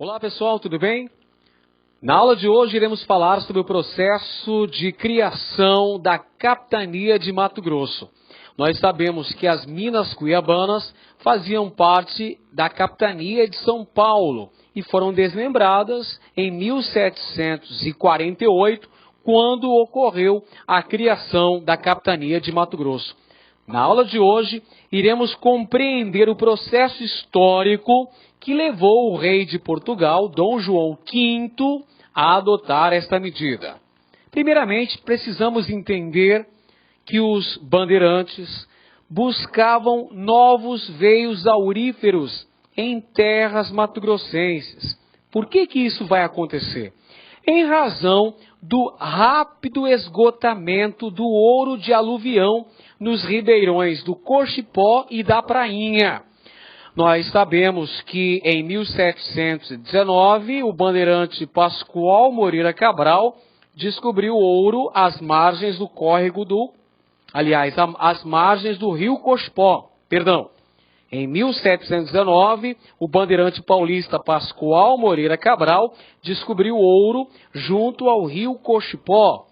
Olá pessoal, tudo bem? Na aula de hoje iremos falar sobre o processo de criação da Capitania de Mato Grosso. Nós sabemos que as Minas Cuiabanas faziam parte da Capitania de São Paulo e foram desmembradas em 1748, quando ocorreu a criação da Capitania de Mato Grosso. Na aula de hoje, iremos compreender o processo histórico que levou o rei de Portugal, Dom João V, a adotar esta medida. Primeiramente, precisamos entender que os bandeirantes buscavam novos veios auríferos em terras mato-grossenses. Por que isso vai acontecer? Em razão do rápido esgotamento do ouro de aluvião nos ribeirões do Cochipó e da Prainha. Nós sabemos que em 1719 o bandeirante Pascoal Moreira Cabral descobriu ouro às margens do às margens do rio Cochipó. Em 1719, o bandeirante paulista Pascoal Moreira Cabral descobriu ouro junto ao rio Cochipó.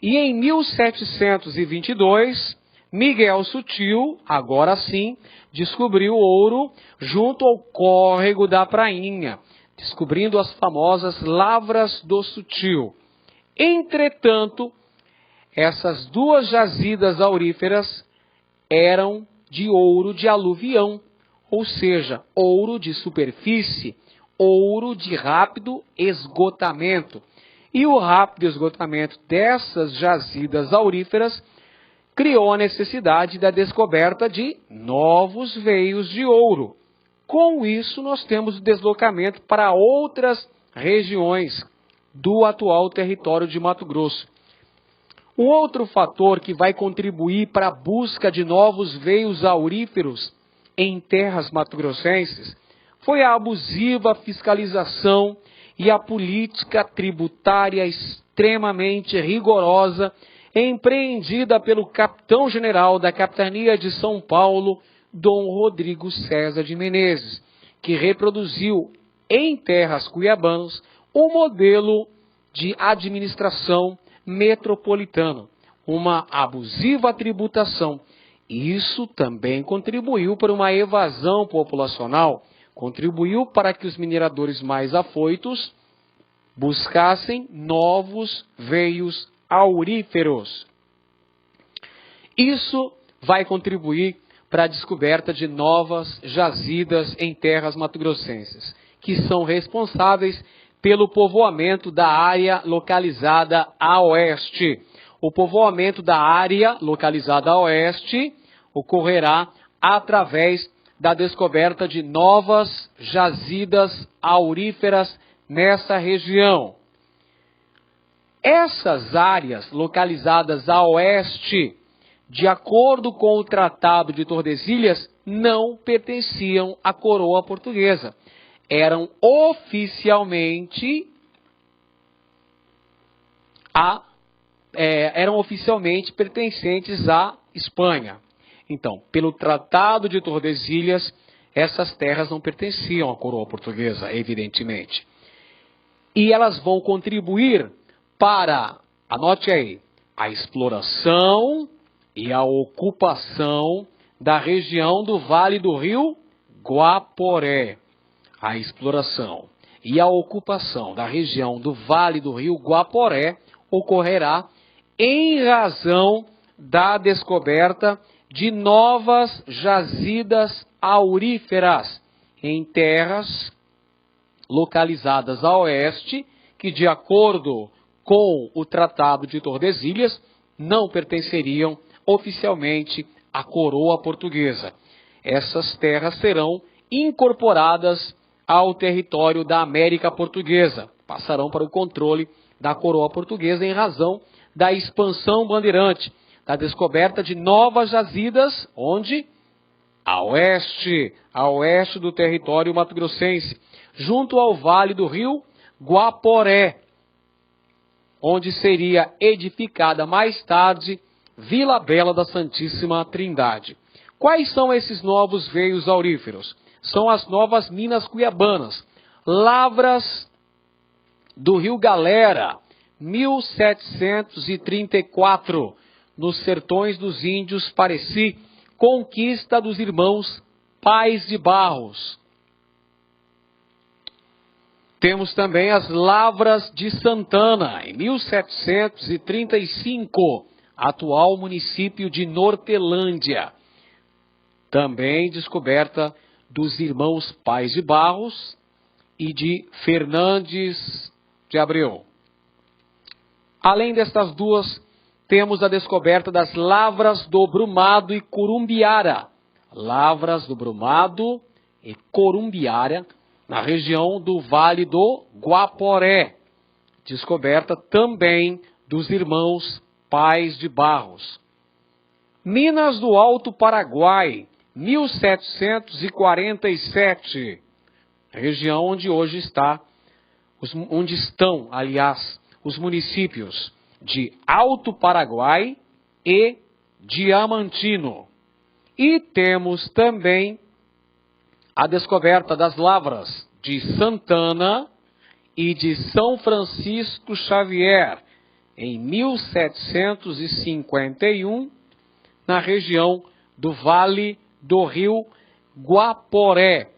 E em 1722, Miguel Sutil, agora sim, descobriu ouro junto ao córrego da Prainha, descobrindo as famosas Lavras do Sutil. Entretanto, essas duas jazidas auríferas eram de ouro de aluvião, ou seja, ouro de superfície, ouro de rápido esgotamento. E o rápido esgotamento dessas jazidas auríferas criou a necessidade da descoberta de novos veios de ouro. Com isso, nós temos o deslocamento para outras regiões do atual território de Mato Grosso. Um outro fator que vai contribuir para a busca de novos veios auríferos em terras mato-grossenses foi a abusiva fiscalização e a política tributária extremamente rigorosa empreendida pelo capitão-general da Capitania de São Paulo, Dom Rodrigo César de Menezes, que reproduziu em terras cuiabanas o modelo de administração metropolitano, uma abusiva tributação. Isso também contribuiu para uma evasão populacional, contribuiu para que os mineradores mais afoitos buscassem novos veios auríferos. Isso vai contribuir para a descoberta de novas jazidas em terras mato-grossenses, que são responsáveis pelo povoamento da área localizada a oeste. O povoamento da área localizada a oeste ocorrerá através da descoberta de novas jazidas auríferas nessa região. Essas áreas localizadas a oeste, de acordo com o Tratado de Tordesilhas, não pertenciam à coroa portuguesa. Eram oficialmente pertencentes à Espanha. Então, pelo Tratado de Tordesilhas, essas terras não pertenciam à coroa portuguesa, evidentemente. E elas vão contribuir para, anote aí, a exploração e a ocupação da região do Vale do Rio Guaporé. A exploração e a ocupação da região do Vale do Rio Guaporé ocorrerá em razão da descoberta de novas jazidas auríferas em terras localizadas a oeste, que de acordo com o Tratado de Tordesilhas não pertenceriam oficialmente à coroa portuguesa. Essas terras serão incorporadas ao território da América Portuguesa, passarão para o controle da coroa portuguesa em razão da expansão bandeirante, da descoberta de novas jazidas, onde? A oeste do território mato-grossense, junto ao Vale do Rio Guaporé, onde seria edificada mais tarde Vila Bela da Santíssima Trindade. Quais são esses novos veios auríferos? São as novas Minas Cuiabanas, Lavras do Rio Galera, 1734, nos sertões dos índios Pareci, conquista dos irmãos Pais de Barros. Temos também as Lavras de Santana, em 1735, atual município de Nortelândia. Também descoberta dos irmãos Pais de Barros e de Fernandes de Abreu. Além destas duas, temos a descoberta das Lavras do Brumado e Corumbiara. Lavras do Brumado e Corumbiara, na região do Vale do Guaporé. Descoberta também dos irmãos Pais de Barros. Minas do Alto Paraguai, 1747. Região onde hoje estão, os municípios de Alto Paraguai e Diamantino. E temos também a descoberta das Lavras de Santana e de São Francisco Xavier, em 1751, na região do Vale do Rio Guaporé.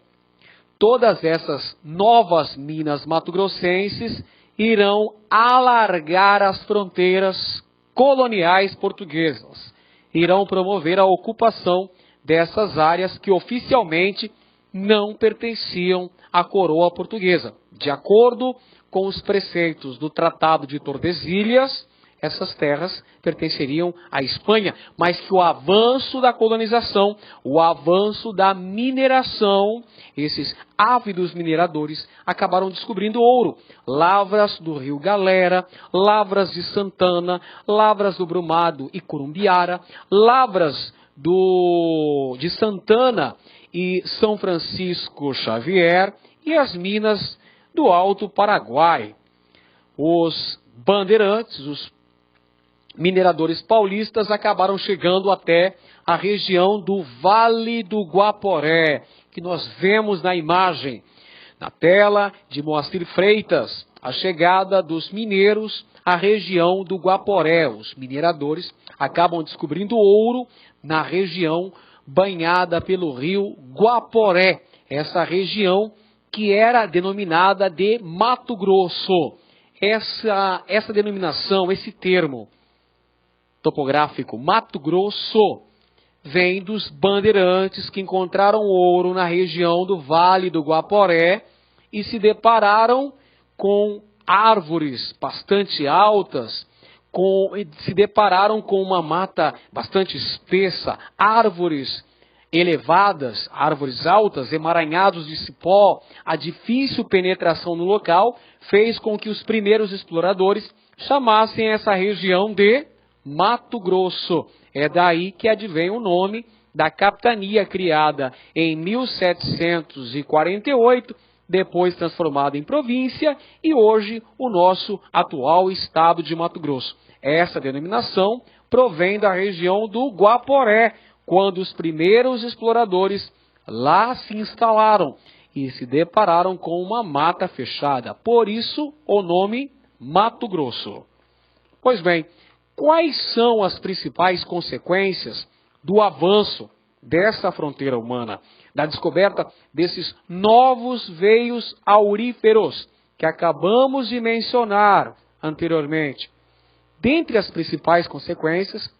Todas essas novas minas mato-grossenses irão alargar as fronteiras coloniais portuguesas. Irão promover a ocupação dessas áreas que oficialmente não pertenciam à coroa portuguesa. De acordo com os preceitos do Tratado de Tordesilhas, essas terras pertenceriam à Espanha, mas que o avanço da colonização, o avanço da mineração, esses ávidos mineradores acabaram descobrindo ouro. Lavras do Rio Galera, Lavras de Santana, Lavras do Brumado e Corumbiara, Lavras de Santana e São Francisco Xavier e as minas do Alto Paraguai. Os bandeirantes, os mineradores paulistas acabaram chegando até a região do Vale do Guaporé, que nós vemos na imagem, na tela de Moacir Freitas, a chegada dos mineiros à região do Guaporé. Os mineradores acabam descobrindo ouro na região banhada pelo rio Guaporé, essa região que era denominada de Mato Grosso. Essa denominação, esse termo topográfico, Mato Grosso, vem dos bandeirantes que encontraram ouro na região do Vale do Guaporé e se depararam com árvores bastante altas, se depararam com uma mata bastante espessa, árvores elevadas, árvores altas, emaranhados de cipó. A difícil penetração no local fez com que os primeiros exploradores chamassem essa região de Mato Grosso. É daí que advém o nome da capitania criada em 1748, depois transformada em província, e hoje o nosso atual estado de Mato Grosso. Essa denominação provém da região do Guaporé, quando os primeiros exploradores lá se instalaram e se depararam com uma mata fechada. Por isso, o nome Mato Grosso. Pois bem, quais são as principais consequências do avanço dessa fronteira humana, da descoberta desses novos veios auríferos que acabamos de mencionar anteriormente? Dentre as principais consequências,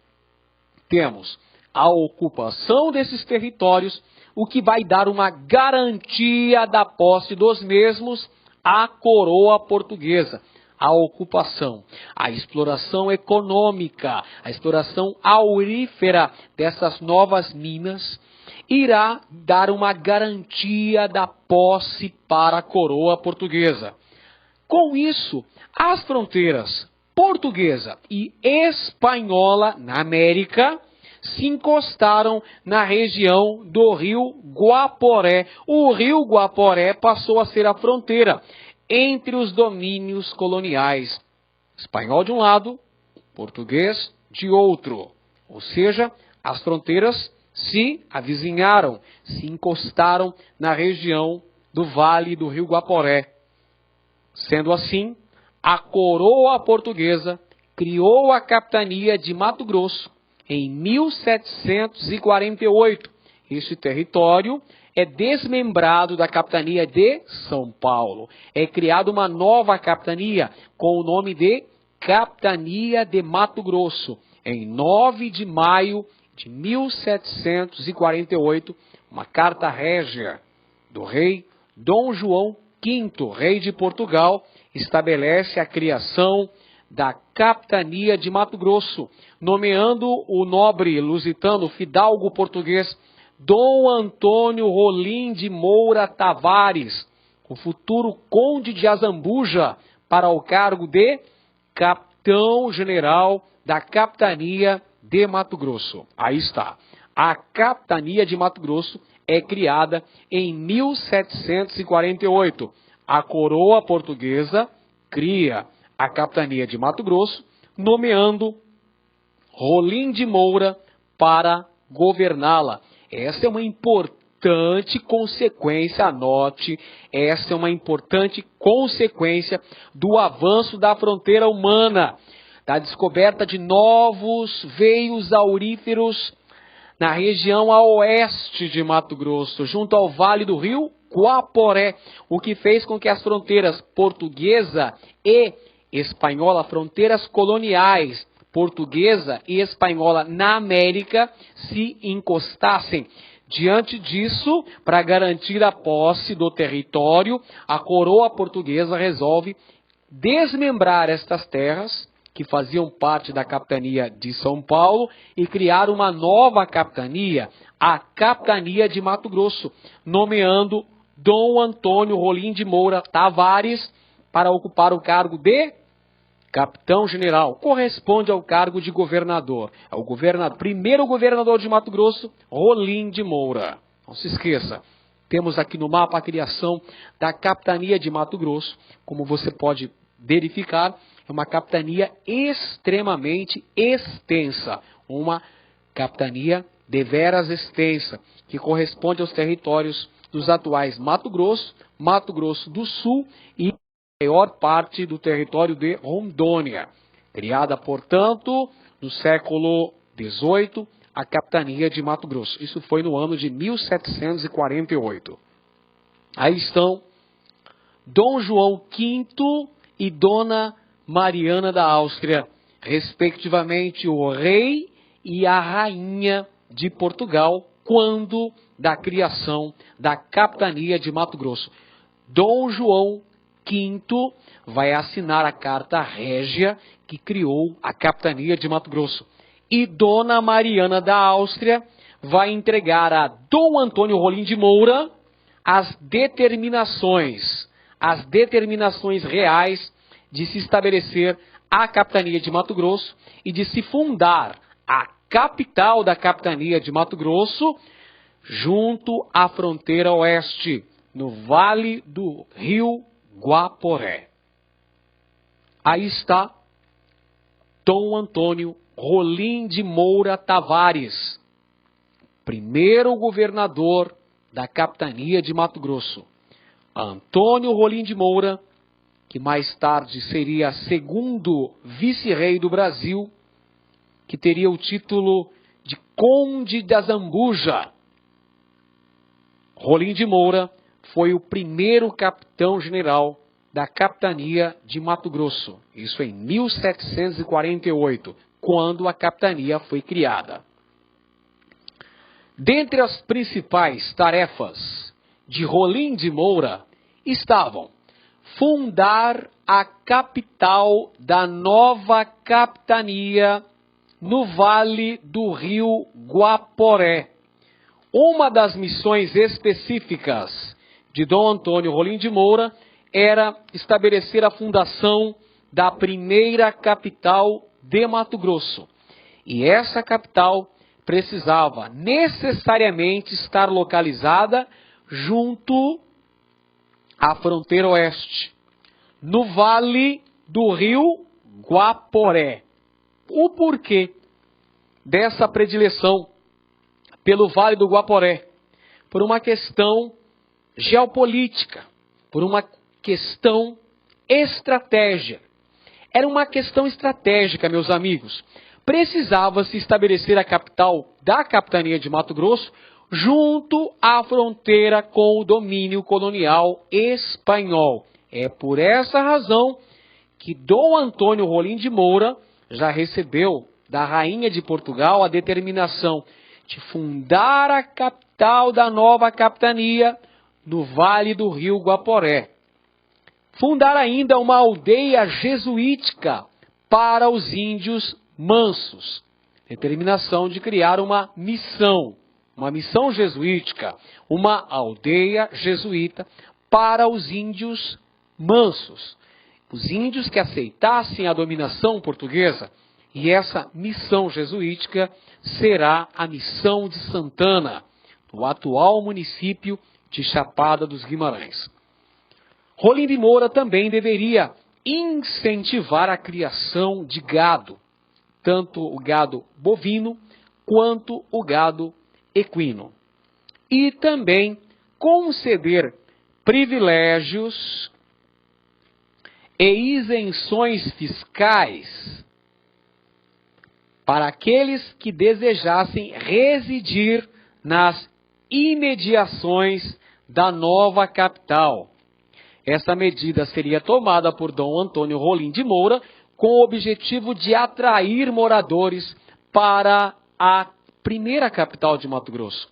temos a ocupação desses territórios, o que vai dar uma garantia da posse dos mesmos à coroa portuguesa. A ocupação, a exploração econômica, a exploração aurífera dessas novas minas irá dar uma garantia da posse para a coroa portuguesa. Com isso, as fronteiras portuguesa e espanhola na América se encostaram na região do rio Guaporé. O rio Guaporé passou a ser a fronteira entre os domínios coloniais, espanhol de um lado, português de outro. Ou seja, as fronteiras se avizinharam, se encostaram na região do Vale do Rio Guaporé. Sendo assim, a coroa portuguesa criou a capitania de Mato Grosso em 1748. Este território é desmembrado da capitania de São Paulo. É criada uma nova capitania com o nome de Capitania de Mato Grosso, em 9 de maio de 1748, uma carta régia do rei Dom João V, rei de Portugal, estabelece a criação da Capitania de Mato Grosso, nomeando o nobre lusitano fidalgo português Dom Antônio Rolim de Moura Tavares, o futuro conde de Azambuja, para o cargo de capitão-general da Capitania de Mato Grosso. Aí está. A Capitania de Mato Grosso é criada em 1748. A coroa portuguesa cria a Capitania de Mato Grosso, nomeando Rolim de Moura para governá-la. Essa é uma importante consequência, anote, essa é uma importante consequência do avanço da fronteira humana, da descoberta de novos veios auríferos na região a oeste de Mato Grosso, junto ao Vale do Rio Guaporé, o que fez com que as fronteiras portuguesa e espanhola, fronteiras coloniais, portuguesa e espanhola na América, se encostassem. Diante disso, para garantir a posse do território, a coroa portuguesa resolve desmembrar estas terras, que faziam parte da capitania de São Paulo, e criar uma nova capitania, a Capitania de Mato Grosso, nomeando Dom Antônio Rolim de Moura Tavares para ocupar o cargo de capitão-general. Corresponde ao cargo de governador. É o primeiro governador de Mato Grosso, Rolim de Moura. Não se esqueça, temos aqui no mapa a criação da Capitania de Mato Grosso. Como você pode verificar, é uma capitania extremamente extensa, uma capitania deveras extensa, que corresponde aos territórios dos atuais Mato Grosso do Sul e a maior parte do território de Rondônia. Criada, portanto, no século XVIII, a Capitania de Mato Grosso. Isso foi no ano de 1748. Aí estão Dom João V e Dona Mariana da Áustria, respectivamente o rei e a rainha de Portugal, quando da criação da Capitania de Mato Grosso. Dom João V vai assinar a carta régia que criou a Capitania de Mato Grosso. E Dona Mariana da Áustria vai entregar a Dom Antônio Rolim de Moura as determinações reais de se estabelecer a Capitania de Mato Grosso e de se fundar a capital da Capitania de Mato Grosso junto à fronteira oeste, no Vale do Rio Guaporé. Aí está Dom Antônio Rolim de Moura Tavares, primeiro governador da Capitania de Mato Grosso. Antônio Rolim de Moura, que mais tarde seria segundo vice-rei do Brasil, que teria o título de Conde de Azambuja. Rolim de Moura foi o primeiro capitão-general da Capitania de Mato Grosso. Isso em 1748, quando a capitania foi criada. Dentre as principais tarefas de Rolim de Moura estavam fundar a capital da nova capitania no Vale do Rio Guaporé. Uma das missões específicas de Dom Antônio Rolim de Moura era estabelecer a fundação da primeira capital de Mato Grosso. E essa capital precisava necessariamente estar localizada junto à fronteira oeste, no Vale do Rio Guaporé. O porquê dessa predileção pelo Vale do Guaporé? Por uma questão geopolítica, por uma questão estratégia. Era uma questão estratégica, meus amigos. Precisava-se estabelecer a capital da capitania de Mato Grosso junto à fronteira com o domínio colonial espanhol. É por essa razão que Dom Antônio Rolim de Moura já recebeu da Rainha de Portugal a determinação de fundar a capital da nova capitania no Vale do Rio Guaporé. Fundar ainda uma aldeia jesuítica para os índios mansos. Determinação de criar uma missão jesuítica, uma aldeia jesuíta para os índios mansos. Os índios que aceitassem a dominação portuguesa. E essa missão jesuítica será a missão de Santana, no atual município de Chapada dos Guimarães. Rolim de Moura também deveria incentivar a criação de gado, tanto o gado bovino quanto o gado equino. E também conceder privilégios e isenções fiscais para aqueles que desejassem residir nas imediações da nova capital. Essa medida seria tomada por Dom Antônio Rolim de Moura com o objetivo de atrair moradores para a primeira capital de Mato Grosso.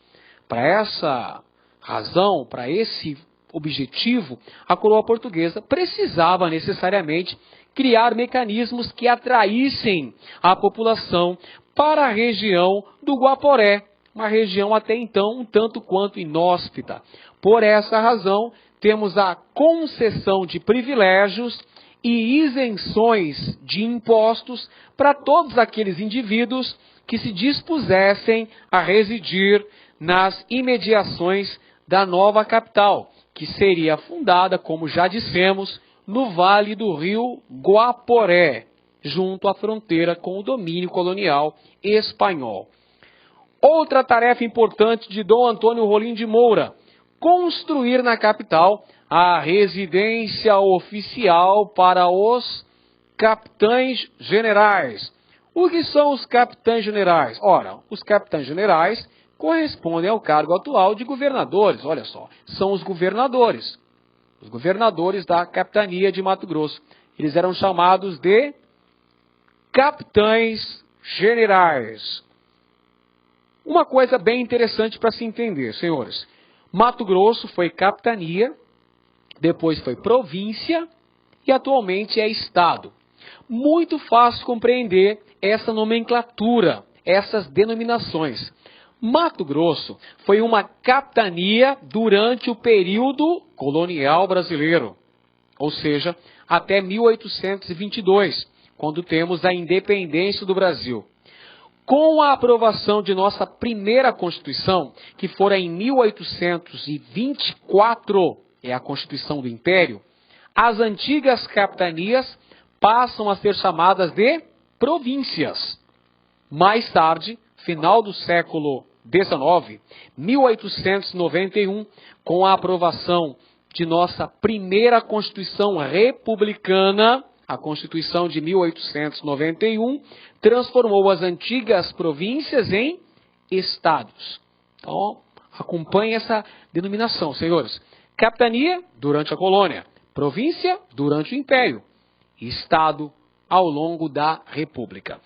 Para essa razão, para esse objetivo, a coroa portuguesa precisava necessariamente criar mecanismos que atraíssem a população para a região do Guaporé, uma região até então um tanto quanto inóspita. Por essa razão, temos a concessão de privilégios e isenções de impostos para todos aqueles indivíduos que se dispusessem a residir nas imediações da nova capital, que seria fundada, como já dissemos, no Vale do Rio Guaporé, junto à fronteira com o domínio colonial espanhol. Outra tarefa importante de Dom Antônio Rolim de Moura: construir na capital a residência oficial para os capitães generais. O que são os capitães generais? Ora, os capitães generais correspondem ao cargo atual de governadores. Olha só, são os governadores da capitania de Mato Grosso. Eles eram chamados de capitães generais. Uma coisa bem interessante para se entender, senhores. Mato Grosso foi capitania, depois foi província e atualmente é estado. Muito fácil compreender essa nomenclatura, essas denominações. Mato Grosso foi uma capitania durante o período colonial brasileiro, ou seja, até 1822, quando temos a independência do Brasil. Com a aprovação de nossa primeira Constituição, que fora em 1824, é a Constituição do Império, as antigas capitanias passam a ser chamadas de províncias. Mais tarde, final do século XIX, 1891, com a aprovação de nossa primeira Constituição republicana, a Constituição de 1891, transformou as antigas províncias em estados. Então, acompanhe essa denominação, senhores. Capitania, durante a colônia. Província, durante o Império. Estado, ao longo da República.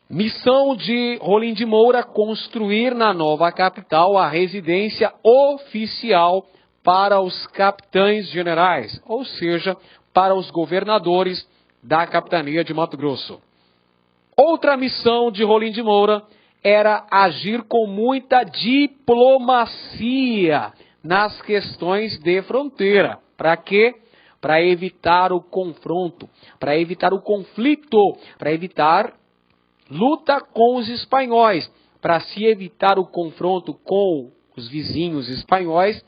Missão de Rolim de Moura: construir na nova capital a residência oficial para os capitães generais, ou seja, para os governadores da capitania de Mato Grosso. Outra missão de Rolim de Moura era agir com muita diplomacia nas questões de fronteira. Para quê? Para evitar o confronto, para evitar o conflito, para evitar luta com os espanhóis. Para se evitar o confronto com os vizinhos espanhóis,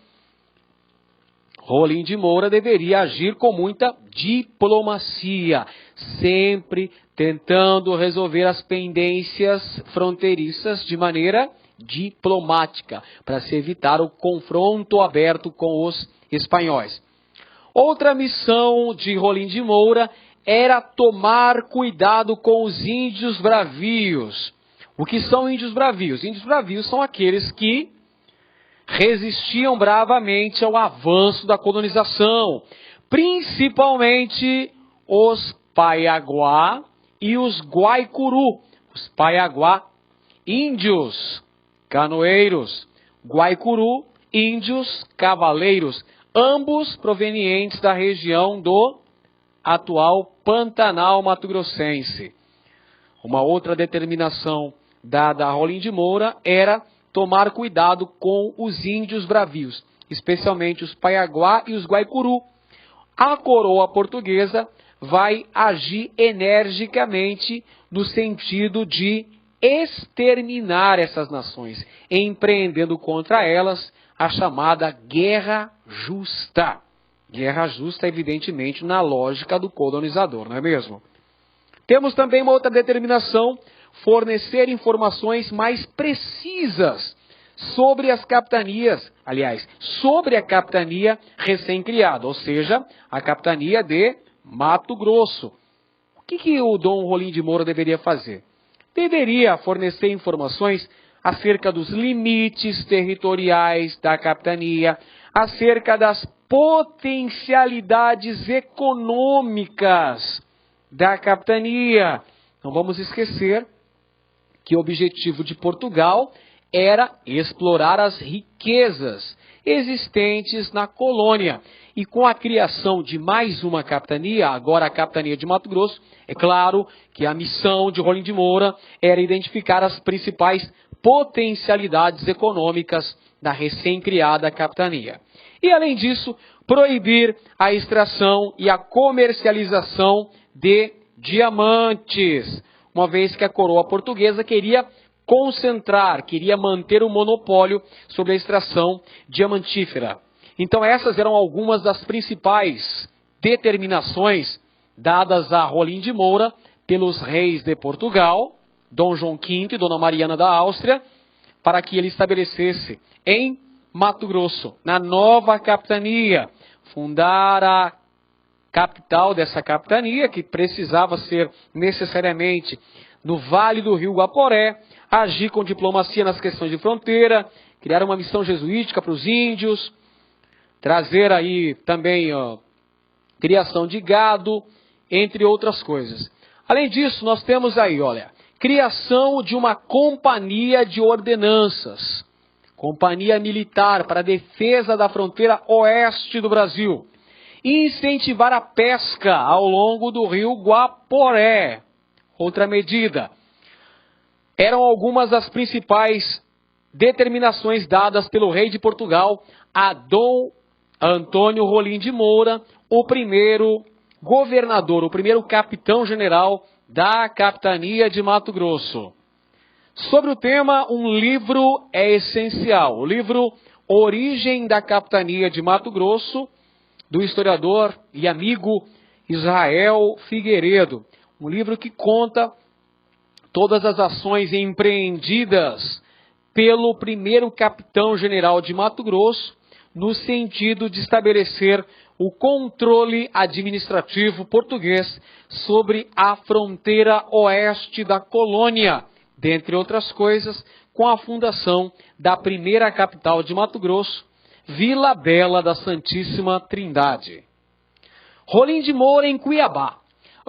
Rolim de Moura deveria agir com muita diplomacia, sempre tentando resolver as pendências fronteiriças de maneira diplomática, para se evitar o confronto aberto com os espanhóis. Outra missão de Rolim de Moura era tomar cuidado com os índios bravios. O que são índios bravios? Índios bravios são aqueles que resistiam bravamente ao avanço da colonização, principalmente os Paiaguá e os Guaicuru. Os Paiaguá, índios canoeiros, Guaicuru, índios cavaleiros, ambos provenientes da região do atual Pantanal mato-grossense. Uma outra determinação dada a Rolim de Moura era tomar cuidado com os índios bravios, especialmente os Paiaguá e os Guaicuru. A coroa portuguesa vai agir energicamente no sentido de exterminar essas nações, empreendendo contra elas a chamada Guerra Justa. Guerra Justa, evidentemente, na lógica do colonizador, não é mesmo? Temos também uma outra determinação: fornecer informações mais precisas sobre as capitanias, aliás, sobre a capitania recém-criada, ou seja, a capitania de Mato Grosso. O que o Dom Rolim de Moura deveria fazer? Deveria fornecer informações acerca dos limites territoriais da capitania, acerca das potencialidades econômicas da capitania. Não vamos esquecer que o objetivo de Portugal era explorar as riquezas existentes na colônia. E com a criação de mais uma capitania, agora a capitania de Mato Grosso, é claro que a missão de Rolim de Moura era identificar as principais potencialidades econômicas da recém-criada capitania. E, além disso, proibir a extração e a comercialização de diamantes, uma vez que a coroa portuguesa queria manter o monopólio sobre a extração diamantífera. Então essas eram algumas das principais determinações dadas a Rolim de Moura pelos reis de Portugal, Dom João V e Dona Mariana da Áustria, para que ele estabelecesse em Mato Grosso, na nova capitania, fundar a capital dessa capitania, que precisava ser necessariamente no Vale do Rio Guaporé, agir com diplomacia nas questões de fronteira, criar uma missão jesuítica para os índios, trazer aí também criação de gado, entre outras coisas. Além disso, nós temos aí, olha, criação de uma companhia de ordenanças, companhia militar para a defesa da fronteira oeste do Brasil, incentivar a pesca ao longo do rio Guaporé, outra medida. Eram algumas das principais determinações dadas pelo rei de Portugal a Dom Antônio Rolim de Moura, o primeiro governador, o primeiro capitão-general da capitania de Mato Grosso. Sobre o tema, um livro é essencial, o livro Origem da Capitania de Mato Grosso, do historiador e amigo Israel Figueiredo. Um livro que conta todas as ações empreendidas pelo primeiro capitão-general de Mato Grosso, no sentido de estabelecer o controle administrativo português sobre a fronteira oeste da colônia, dentre outras coisas, com a fundação da primeira capital de Mato Grosso, Vila Bela da Santíssima Trindade. Rolim de Moura em Cuiabá.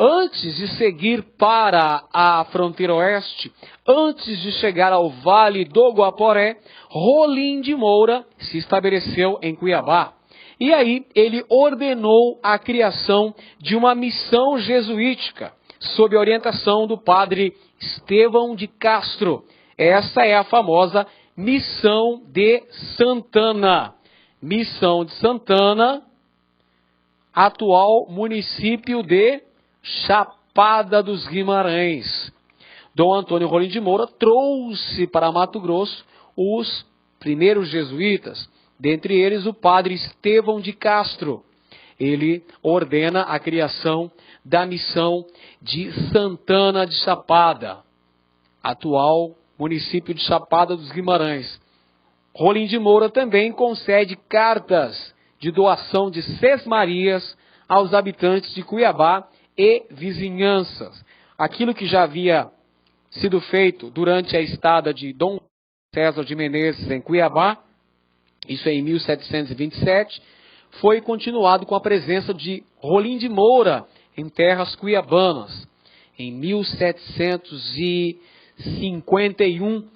Antes de seguir para a fronteira oeste, antes de chegar ao Vale do Guaporé, Rolim de Moura se estabeleceu em Cuiabá. E aí ele ordenou a criação de uma missão jesuítica, sob a orientação do padre Estevão de Castro. Essa é a famosa Missão de Santana. Missão de Santana, atual município de Chapada dos Guimarães. Dom Antônio Rolim de Moura trouxe para Mato Grosso os primeiros jesuítas, dentre eles o padre Estevão de Castro. Ele ordena a criação da missão de Santana de Chapada, atual município de Chapada dos Guimarães. Rolim de Moura também concede cartas de doação de sesmarias aos habitantes de Cuiabá e vizinhanças. Aquilo que já havia sido feito durante a estada de Dom César de Menezes em Cuiabá, isso é em 1727, foi continuado com a presença de Rolim de Moura em terras cuiabanas. Em 1751,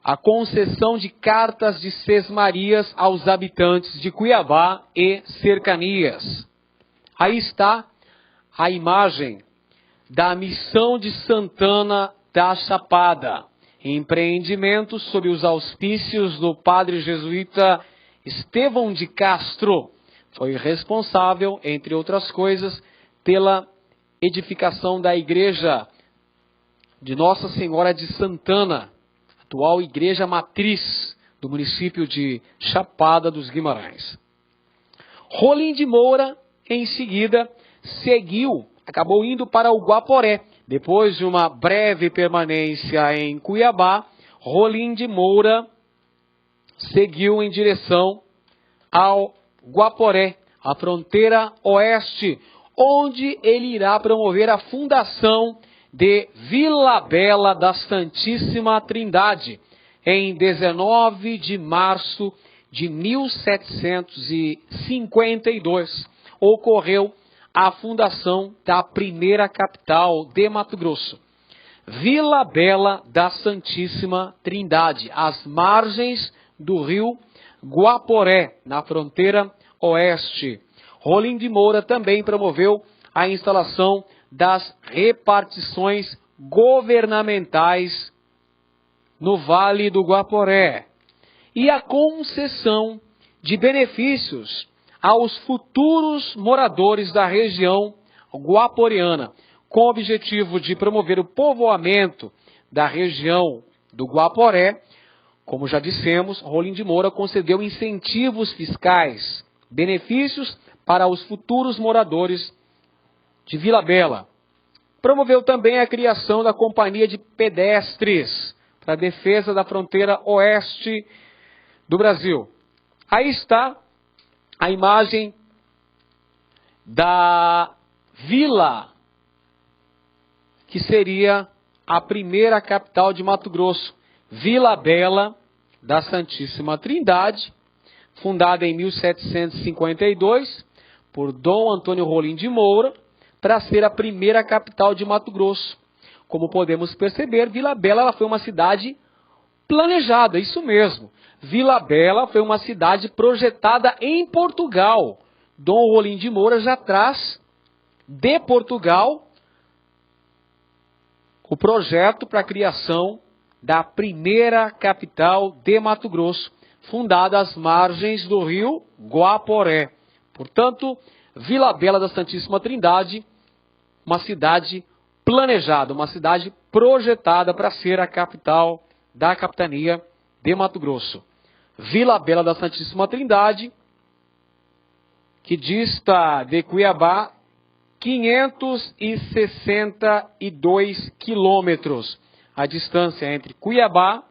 a concessão de cartas de sesmarias aos habitantes de Cuiabá e cercanias. Aí está a imagem da missão de Santana da Chapada, empreendimento sob os auspícios do padre jesuíta Estevão de Castro. Foi responsável, entre outras coisas, pela edificação da igreja de Nossa Senhora de Santana, atual igreja matriz do município de Chapada dos Guimarães. Rolim de Moura, em seguida, acabou indo para o Guaporé. Depois de uma breve permanência em Cuiabá, Rolim de Moura seguiu em direção ao Guaporé, a fronteira oeste, onde ele irá promover a fundação de Vila Bela da Santíssima Trindade, em 19 de março de 1752. Ocorreu a fundação da primeira capital de Mato Grosso, Vila Bela da Santíssima Trindade, às margens do rio Guaporé, na fronteira oeste. Rolim de Moura também promoveu a instalação das repartições governamentais no Vale do Guaporé e a concessão de benefícios aos futuros moradores da região guaporeana, com o objetivo de promover o povoamento da região do Guaporé. Como já dissemos, Rolim de Moura concedeu incentivos fiscais, benefícios para os futuros moradores de Vila Bela. Promoveu também a criação da Companhia de Pedestres para a defesa da fronteira oeste do Brasil. Aí está a imagem da vila que seria a primeira capital de Mato Grosso, Vila Bela da Santíssima Trindade, fundada em 1752 por Dom Antônio Rolim de Moura, para ser a primeira capital de Mato Grosso. Como podemos perceber, Vila Bela ela foi uma cidade planejada, isso mesmo. Vila Bela foi uma cidade projetada em Portugal. Dom Rolim de Moura já traz de Portugal o projeto para a criação da primeira capital de Mato Grosso, fundada às margens do rio Guaporé. Portanto, Vila Bela da Santíssima Trindade, uma cidade planejada, uma cidade projetada para ser a capital da capitania de Mato Grosso. Vila Bela da Santíssima Trindade, que dista de Cuiabá 562 quilômetros. A distância entre Cuiabá,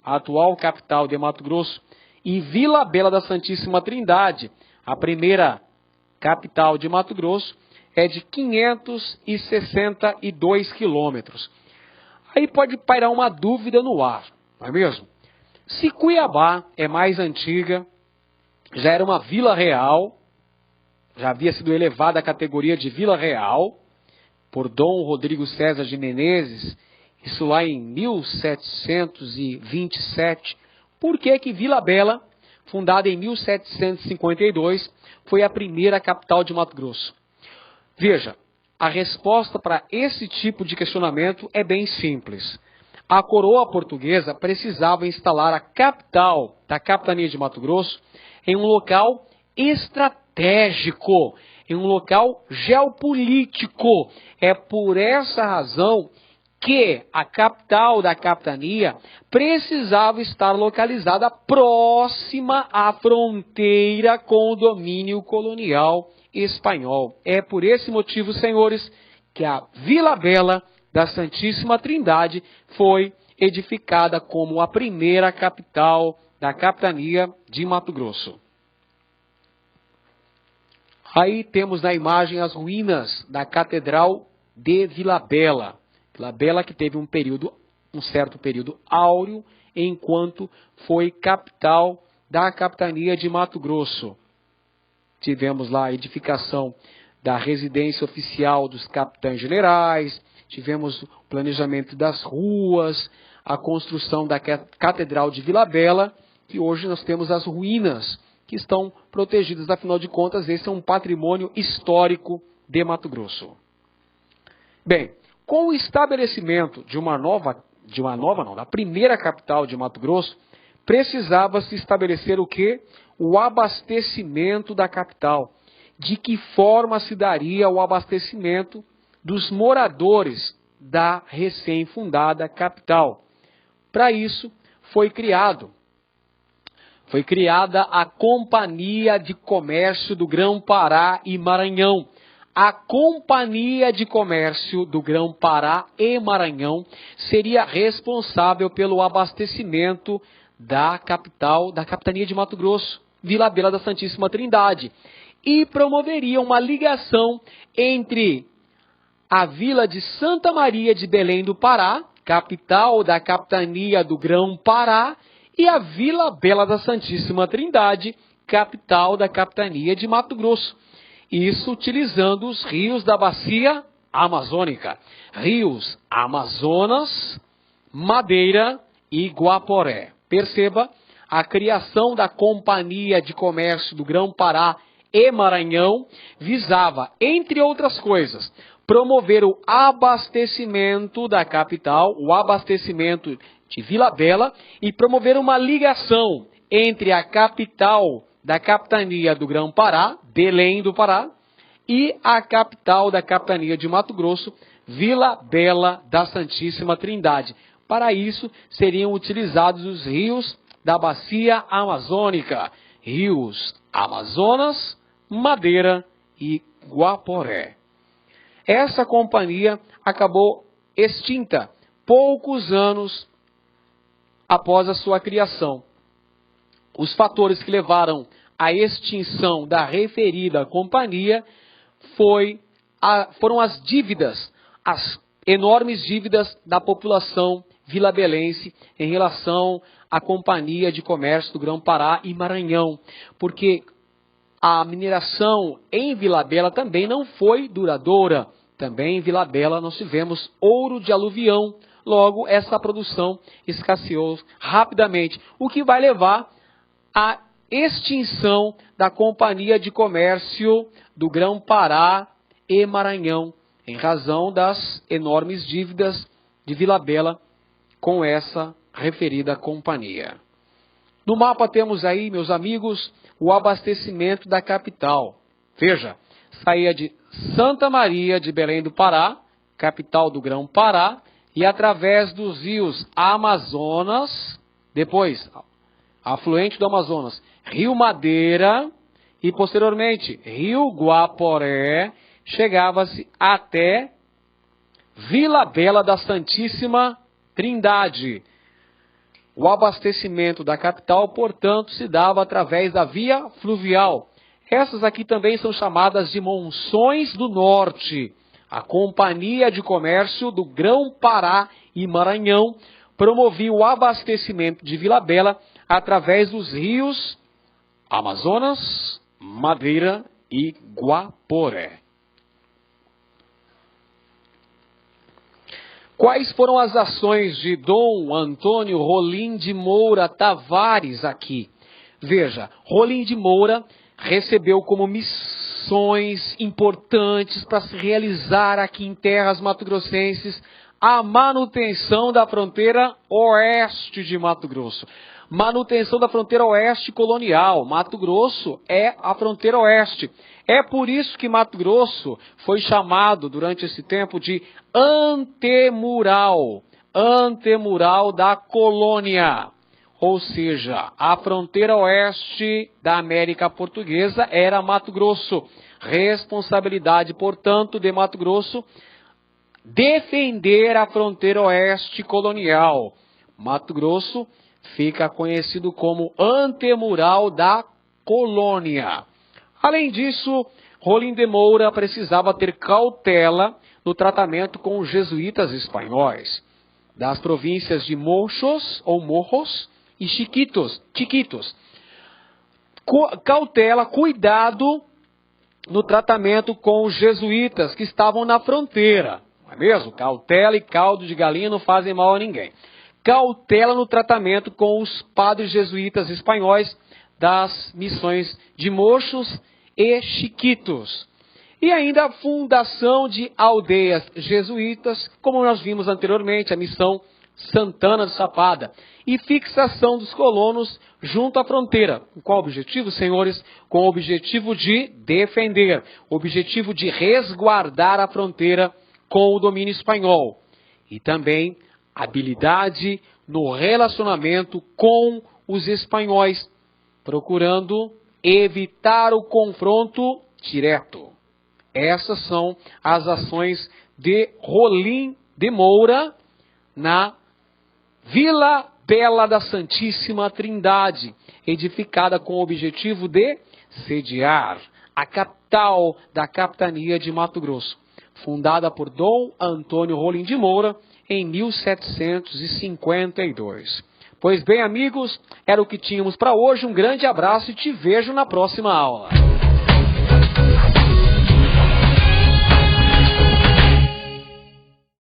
a atual capital de Mato Grosso, e Vila Bela da Santíssima Trindade, a primeira capital de Mato Grosso, é de 562 quilômetros. Aí pode pairar uma dúvida no ar, não é mesmo? Se Cuiabá é mais antiga, já era uma vila real, já havia sido elevada à categoria de vila real por Dom Rodrigo César de Menezes, isso lá em 1727, por que Vila Bela, fundada em 1752, foi a primeira capital de Mato Grosso? Veja, a resposta para esse tipo de questionamento é bem simples. A coroa portuguesa precisava instalar a capital da capitania de Mato Grosso em um local estratégico, em um local geopolítico. É por essa razão que a capital da capitania precisava estar localizada próxima à fronteira com o domínio colonial espanhol. É por esse motivo, senhores, que a Vila Bela da Santíssima Trindade foi edificada como a primeira capital da capitania de Mato Grosso. Aí temos na imagem as ruínas da Catedral de Vila Bela. Vila Bela que teve um certo período áureo, enquanto foi capital da capitania de Mato Grosso. Tivemos lá a edificação da residência oficial dos capitães generais, tivemos o planejamento das ruas, a construção da Catedral de Vila Bela, e hoje nós temos as ruínas que estão protegidas, afinal de contas, esse é um patrimônio histórico de Mato Grosso. Bem, com o estabelecimento da primeira capital de Mato Grosso, precisava se estabelecer o quê? O abastecimento da capital. De que forma se daria o abastecimento dos moradores da recém-fundada capital? Para isso, foi criada a Companhia de Comércio do Grão-Pará e Maranhão. A Companhia de Comércio do Grão-Pará e Maranhão seria responsável pelo abastecimento da capital, da capitania de Mato Grosso, Vila Bela da Santíssima Trindade, e promoveria uma ligação entre a vila de Santa Maria de Belém do Pará, capital da capitania do Grão-Pará, e a Vila Bela da Santíssima Trindade, capital da capitania de Mato Grosso. Isso utilizando os rios da bacia amazônica. Rios Amazonas, Madeira e Guaporé. Perceba, a criação da Companhia de Comércio do Grão-Pará e Maranhão visava, entre outras coisas, promover o abastecimento da capital, o abastecimento de Vila Bela, e promover uma ligação entre a capital da capitania do Grão-Pará, Belém do Pará, e a capital da capitania de Mato Grosso, Vila Bela da Santíssima Trindade. Para isso, seriam utilizados os rios da bacia amazônica, rios Amazonas, Madeira e Guaporé. Essa companhia acabou extinta poucos anos após a sua criação. Os fatores que levaram à extinção da referida companhia foram as dívidas, as enormes dívidas da população vilabelense em relação à Companhia de Comércio do Grão-Pará e Maranhão, porque a mineração em Vila Bela também não foi duradoura. Também em Vila Bela nós tivemos ouro de aluvião, logo essa produção escasseou rapidamente, o que vai levar à extinção da Companhia de Comércio do Grão-Pará e Maranhão, em razão das enormes dívidas de Vila Bela com essa referida companhia. No mapa temos aí, meus amigos, o abastecimento da capital. Veja, saía de Santa Maria de Belém do Pará, capital do Grão-Pará, e através dos rios Amazonas, depois, afluente do Amazonas, Rio Madeira e, posteriormente, Rio Guaporé, chegava-se até Vila Bela da Santíssima Trindade. O abastecimento da capital, portanto, se dava através da via fluvial. Essas aqui também são chamadas de Monções do Norte. A Companhia de Comércio do Grão-Pará e Maranhão promovia o abastecimento de Vila Bela através dos rios Amazonas, Madeira e Guaporé. Quais foram as ações de Dom Antônio Rolim de Moura Tavares aqui? Veja, Rolim de Moura recebeu como missões importantes para se realizar aqui em terras mato-grossenses a manutenção da fronteira oeste de Mato Grosso. Manutenção da fronteira oeste colonial. Mato Grosso é a fronteira oeste. É por isso que Mato Grosso foi chamado durante esse tempo de antemural. Antemural da colônia. Ou seja, a fronteira oeste da América Portuguesa era Mato Grosso. Responsabilidade, portanto, de Mato Grosso defender a fronteira oeste colonial. Mato Grosso, fica conhecido como Antemural da Colônia. Além disso, Rolim de Moura precisava ter cautela no tratamento com os jesuítas espanhóis, das províncias de Mochos ou Morros e Chiquitos. Cautela, cuidado no tratamento com os jesuítas que estavam na fronteira. Não é mesmo? Cautela e caldo de galinha não fazem mal a ninguém. Cautela no tratamento com os padres jesuítas espanhóis das missões de Mochos e Chiquitos. E ainda a fundação de aldeias jesuítas, como nós vimos anteriormente, a missão Santana do Sapada, e fixação dos colonos junto à fronteira. Com qual objetivo, senhores? Com o objetivo de defender, o objetivo de resguardar a fronteira com o domínio espanhol. E também habilidade no relacionamento com os espanhóis, procurando evitar o confronto direto. Essas são as ações de Rolim de Moura na Vila Bela da Santíssima Trindade, edificada com o objetivo de sediar a capital da capitania de Mato Grosso, fundada por Dom Antônio Rolim de Moura em 1752. Pois bem, amigos, era o que tínhamos para hoje. Um grande abraço e te vejo na próxima aula.